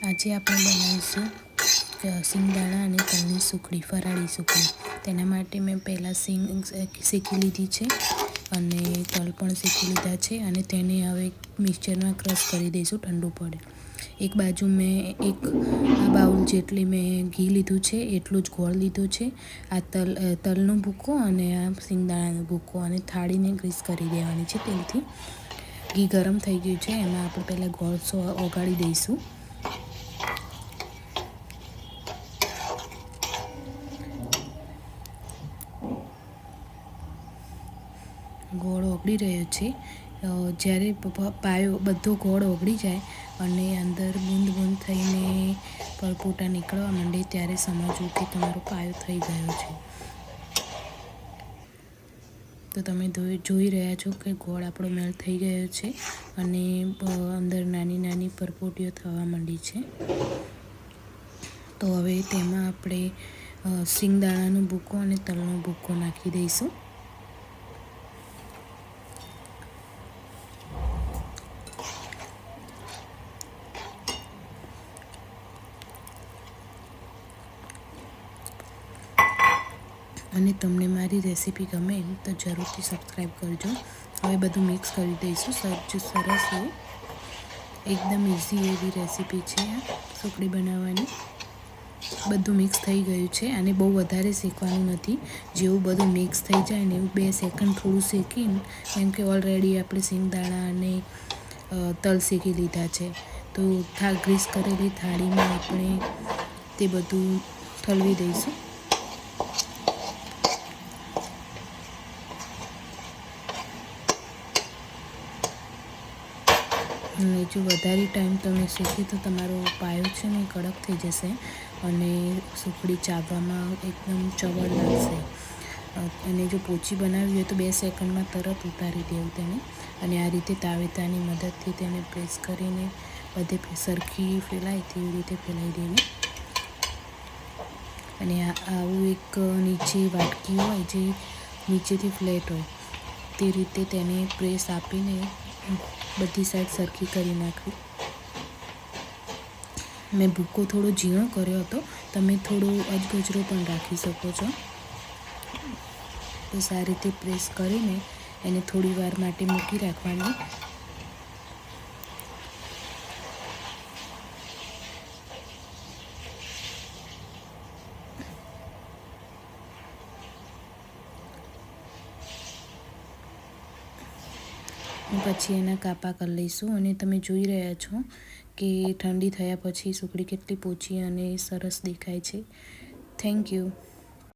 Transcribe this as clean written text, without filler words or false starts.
આજે આપણે બનાવીશું સિંગદાણા અને તલની સુખડી, ફરાળી સુખડી. તેના માટે મેં પહેલાં સિંગ શેકી લીધી છે અને તલ પણ શેકી લીધા છે અને તેને હવે મિક્સચરમાં ક્રશ કરી દઈશું ઠંડુ પડે. એક બાજુ મેં એક બાઉલ જેટલી મેં ઘી લીધું છે, એટલું જ ગોળ લીધું છે. આ તલનો ભૂકો અને આ સિંગદાણાનો ભૂકો, અને થાળીને ગ્રીસ કરી દેવાની છે તેલથી. ઘી ગરમ થઈ ગયું છે, એમાં આપણે પહેલાં ગોળ ઓગાળી દઈશું. ગોળ ઓગળી રહ્યો છે. જ્યારે પાયો બધો ગોળ ઓગળી જાય અને અંદર બૂંદ બૂંદ થઈને પરપોટા નીકળવા માંડે, ત્યારે સમજવું કે તમારો પાયો થઈ ગયો છે. તો તમે જોઈ રહ્યા છો કે ગોળ આપણો મેલ્ટ થઈ ગયો છે અને અંદર નાની નાની પરપોટીઓ થવા માંડી છે. તો હવે તેમાં આપણે સિંગદાણાનો ભૂકો અને તલનો ભૂકો નાખી દઈશું. અને તમને મારી રેસીપી ગમે તો જરૂરથી સબસ્ક્રાઈબ કરજો. હવે બધું મિક્સ કરી દઈશું. સરસ એવું એકદમ ઇઝી એવી રેસીપી છે આ સુખડી બનાવવાની. બધું મિક્સ થઈ ગયું છે અને બહુ વધારે શેકવાનું નથી. જેવું બધું મિક્સ થઈ જાય ને એવું 2 સેકન્ડ થોડું શેકીને, કેમ કે ઓલરેડી આપણે સિંગદાણા અને તલ શેકી લીધા છે, તો ગ્રીસ કરેલી થાળીમાં આપણે તે બધું ઠલવી દઈશું. અને જો વધારે ટાઈમ તમે શેકી તો તમારો પાયો છે ને કડક થઈ જશે અને સુખડી ચાવવામાં એકદમ ચવડ લાગશે. અને જો પોચી બનાવવી હોય તો 2 સેકન્ડમાં તરત ઉતારી દેવું તેને. અને આ રીતે તાવેતાની મદદથી તેને પ્રેસ કરીને બધે સરખી ફેલાય તેવી રીતે ફેલાઈ દેવી. અને આવું એક નીચે વાટકી હોય જે નીચેથી ફ્લેટ હોય, તે રીતે તેને પ્રેસ આપીને બધી સાઈડ સરખી કરી નાખવી. મેં ભૂકો થોડો ઝીણો કર્યો હતો, તમે થોડો અજગજરો પણ રાખી શકો છો. બસ આ રીતે પ્રેસ કરીને એને થોડી વાર માટે મૂકી રાખવાની. પછી એના કાપા કરી લઈશું. અને તમે જોઈ રહ્યા છો કે ઠંડી થયા પછી સુખડી કેટલી પોચી અને સરસ દેખાય છે. Thank you.